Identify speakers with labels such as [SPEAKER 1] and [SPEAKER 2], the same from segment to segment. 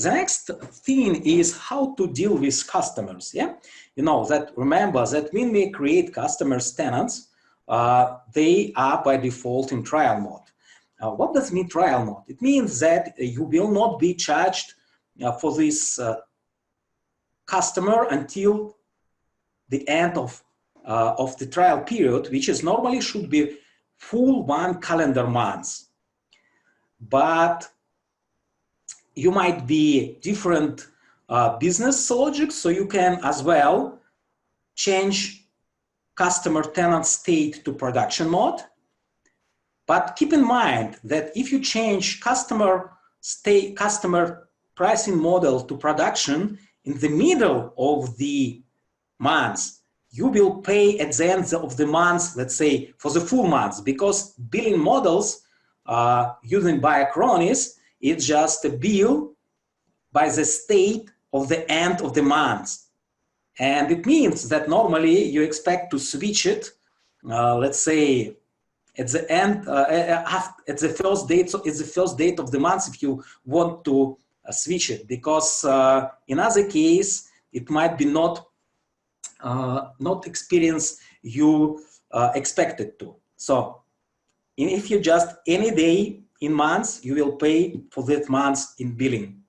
[SPEAKER 1] The next thing is how to deal with customers. Yeah, you know that. Remember that when we create customers tenants, they are by default in trial mode. What does mean trial mode? It means that you will not be charged for this customer until the end of the trial period, which is normally should be full 1 calendar month. But you might be different business logic, so you can as well change customer tenant state to production mode. But keep in mind that if you change customer pricing model to production in the middle of the month, you will pay at the end of the month, let's say for the full month, because billing models using by Acronis, it's just a bill by the state of the end of the month. And it means that normally you expect to switch it, let's say at the end, at the first date. So it's the first date of the month if you want to switch it, because in other case, it might be not experience you expected to. So if you just any day in months, you will pay for that month in billing.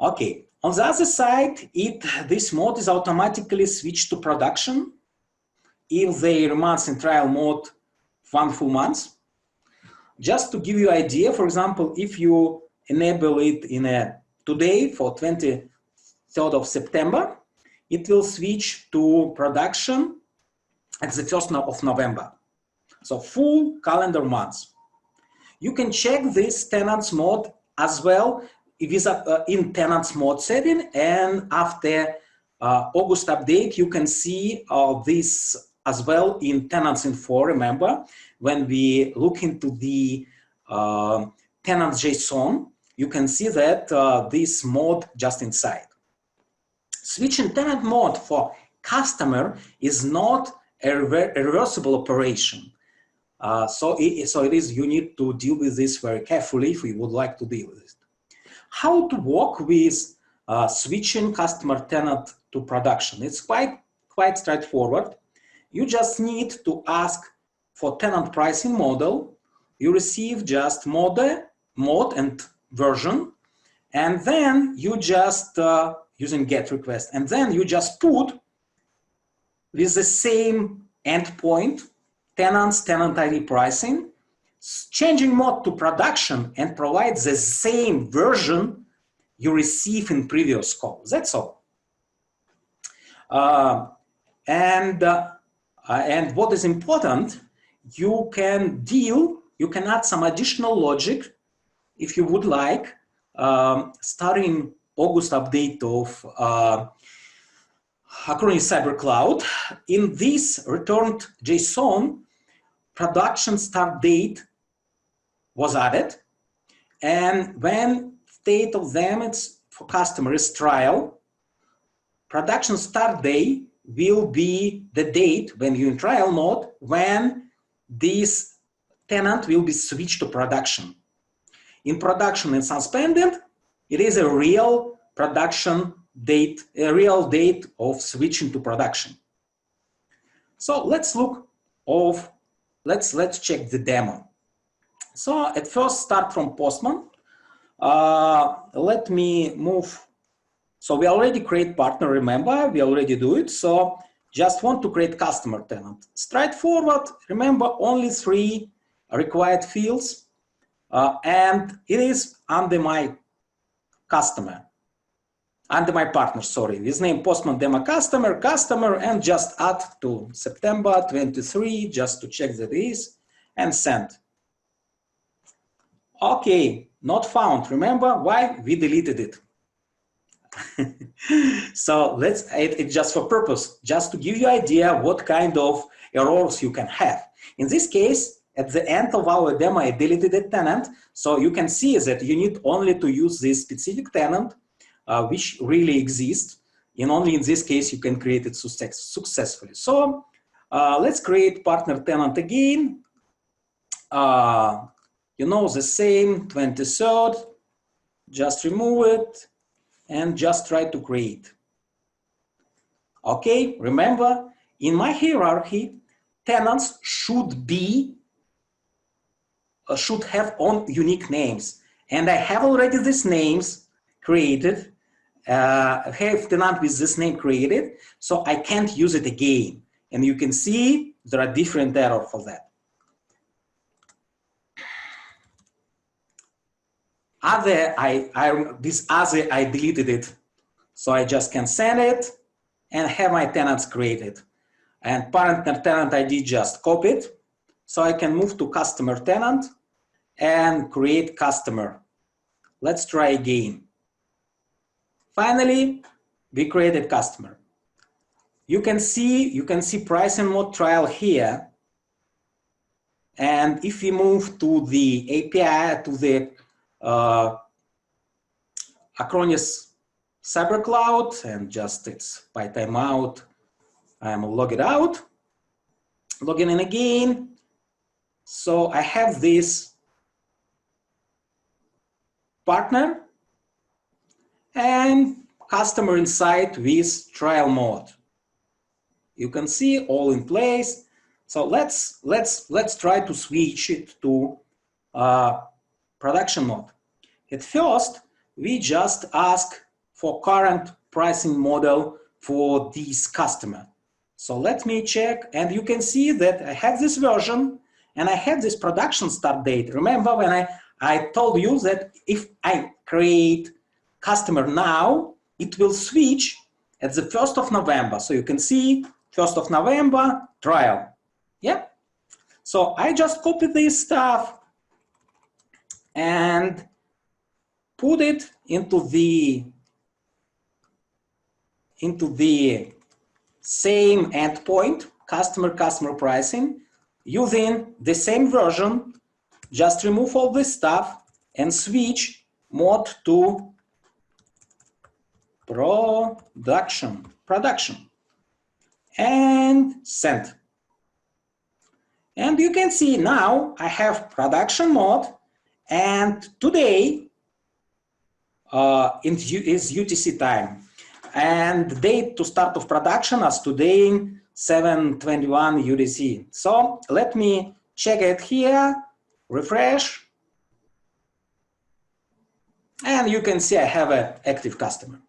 [SPEAKER 1] Okay, on the other side, this mode is automatically switched to production if they remain in trial mode 1 full month. Just to give you an idea, for example, if you enable it in today for 23rd of September, it will switch to production at the 1st of November. So full calendar months. You can check this tenants mode as well if it's in tenants mode setting, and after August update, you can see this as well in tenants info. Remember, when we look into the tenants JSON, you can see that this mode just inside. Switching tenant mode for customer is not a reversible operation. So it is, you need to deal with this very carefully if you would like to deal with it. How to work with switching customer tenant to production? It's quite straightforward. You just need to ask for tenant pricing model. You receive just mode and version, and then you just using GET request, and then you just put with the same endpoint tenants, tenant ID pricing, changing mode to production, and provide the same version you receive in previous call. That's all. And what is important, you can add some additional logic if you would like, starting August update of Acronis Cyber Cloud. In this returned JSON, production start date was added, and when state of them it's for customer is trial, production start day will be the date when you're in trial mode, when this tenant will be switched to production. In production and suspended, it is a real production date, a real date of switching to production. So let's check the demo. So at first start from Postman. Let me move. So we already create partner, remember, we already do it. So just want to create customer tenant. Straightforward, remember only 3 required fields. And it is under my customer, under my partner, sorry. With name Postman demo customer, and just add to September 23, just to check that it is, and send. Okay, not found. Remember why? We deleted it. So it's just for purpose, just to give you idea what kind of errors you can have. In this case, at the end of our demo, I deleted a tenant. So you can see that you need only to use this specific tenant, which really exists. And only in this case, you can create it successfully. So let's create partner tenant again. You know, the same 23rd. just remove it and just try to create. Okay, remember, in my hierarchy, tenants should have own unique names. And I have already these names created, have tenant with this name created, so I can't use it again. And you can see there are different errors for that. This other, I deleted it. So I just can send it and have my tenants created. And partner tenant ID just copy it. So I can move to customer tenant and create customer. Let's try again. Finally, we created customer. You can see price and mode trial here. And if we move to the API, to the Acronis Cyber Cloud, and just it's by timeout, I'm logged out, logging in again. So I have this partner and customer inside with trial mode. You can see all in place. So let's try to switch it to production mode. At first, we just ask for current pricing model for this customer. So let me check, and you can see that I have this version and I have this production start date. Remember when I told you that if I create customer now, it will switch at the 1st of November. So you can see 1st of November trial. Yeah. So I just copy this stuff and put it into the same endpoint, customer pricing, using the same version. Just remove all this stuff and switch mode to production, and send. And you can see now I have production mode, and today is UTC time. And the date to start of production is today, 7/21 UTC. So let me check it here, refresh. And you can see I have an active customer.